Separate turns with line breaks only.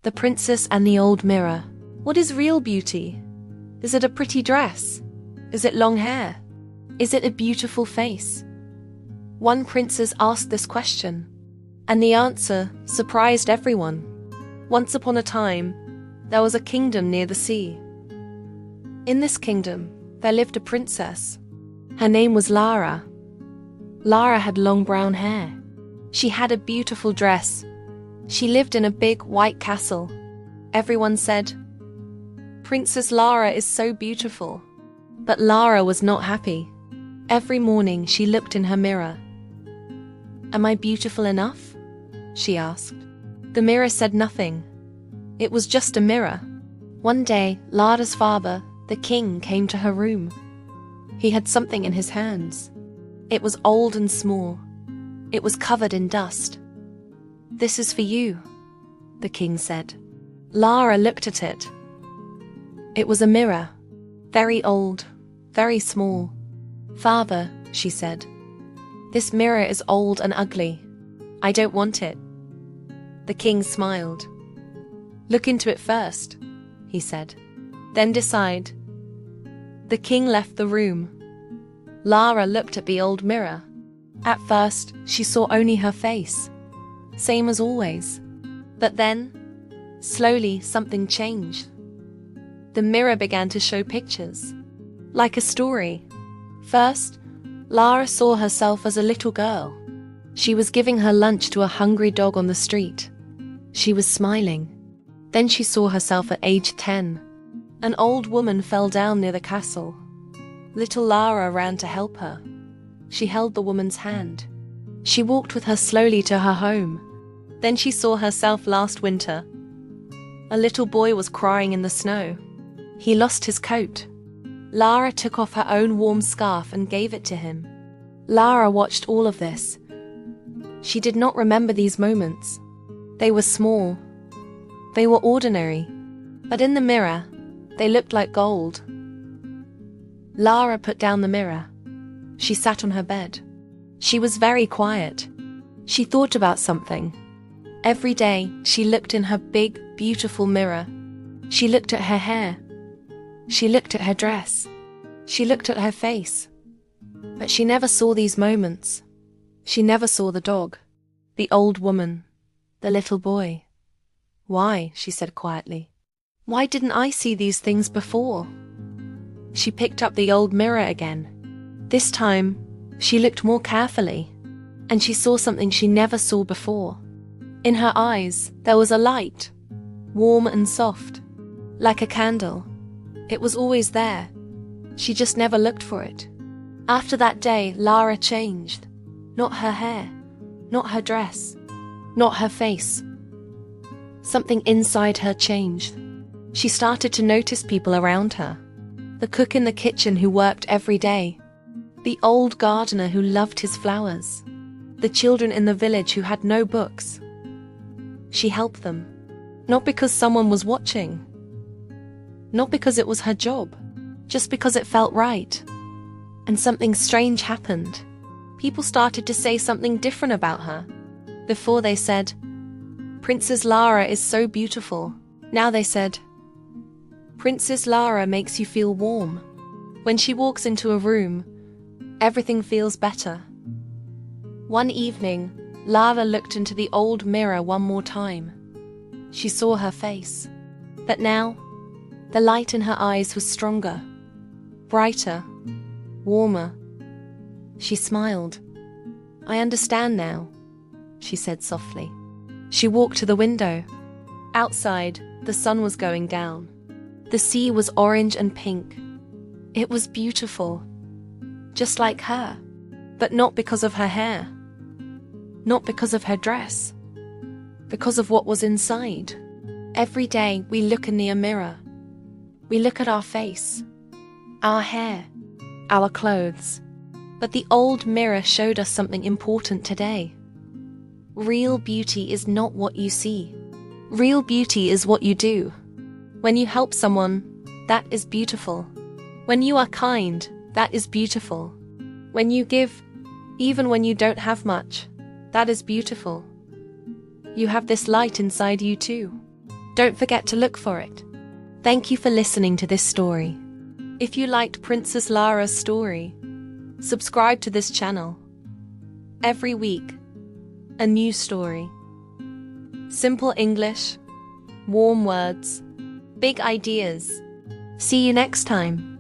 The Princess and the Old Mirror. What is real beauty? Is it a pretty dress? Is it long hair? Is it a beautiful face? One princess asked this question, and the answer surprised everyone. Once upon a time, there was a kingdom near the sea. In this kingdom, there lived a princess. Her name was Lara. Lara had long brown hair. She had a beautiful dress. She lived in a big white castle. Everyone said, "Princess Lara is so beautiful." But Lara was not happy. Every morning she looked in her mirror. "Am I beautiful enough?" she asked. The mirror said nothing. It was just a mirror. One day, Lara's father, the king, came to her room. He had something in his hands. It was old and small. It was covered in dust. "This is for you," the king said. Lara looked at it. It was a mirror, very old, very small. "Father," she said, "this mirror is old and ugly. I don't want it." The king smiled. "Look into it first," he said. "Then decide." The king left the room. Lara looked at the old mirror. At first, she saw only her face, same as always. But then, slowly, something changed. The mirror began to show pictures, like a story. First, Lara saw herself as a little girl. She was giving her lunch to a hungry dog on the street. She was smiling. Then she saw herself at age 10. An old woman fell down near the castle. Little Lara ran to help her. She held the woman's hand. She walked with her slowly to her home. Then she saw herself last winter. A little boy was crying in the snow. He lost his coat. Lara took off her own warm scarf and gave it to him. Lara watched all of this. She did not remember these moments. They were small. They were ordinary. But in the mirror, they looked like gold. Lara put down the mirror. She sat on her bed. She was very quiet. She thought about something. Every day, she looked in her big, beautiful mirror. She looked at her hair. She looked at her dress. She looked at her face. But she never saw these moments. She never saw the dog, the old woman, the little boy. "Why?" she said quietly. "Why didn't I see these things before?" She picked up the old mirror again. This time, she looked more carefully, and she saw something she never saw before. In her eyes, there was a light, warm and soft, like a candle. It was always there. She just never looked for it. After that day, Lara changed. Not her hair, not her dress, not her face. Something inside her changed. She started to notice people around her. The cook in the kitchen who worked every day. The old gardener who loved his flowers. The children in the village who had no books. She helped them. Not because someone was watching. Not because it was her job. Just because it felt right. And something strange happened. People started to say something different about her. Before they said, "Princess Lara is so beautiful." Now they said, "Princess Lara makes you feel warm." When she walks into a room, everything feels better. One evening, Lara looked into the old mirror one more time. She saw her face. But now, the light in her eyes was stronger, brighter, warmer. She smiled. "I understand now," she said softly. She walked to the window. Outside, the sun was going down. The sea was orange and pink. It was beautiful, just like her, but not because of her hair, not because of her dress, because of what was inside. Every day we look in the mirror. We look at our face, our hair, our clothes. But the old mirror showed us something important today. Real beauty is not what you see. Real beauty is what you do. When you help someone, that is beautiful. When you are kind, that is beautiful. When you give, even when you don't have much, that is beautiful. You have this light inside you too. Don't forget to look for it. Thank you for listening to this story. If you liked Princess Lara's story, subscribe to this channel. Every week, a new story. Simple English, warm words, big ideas. See you next time.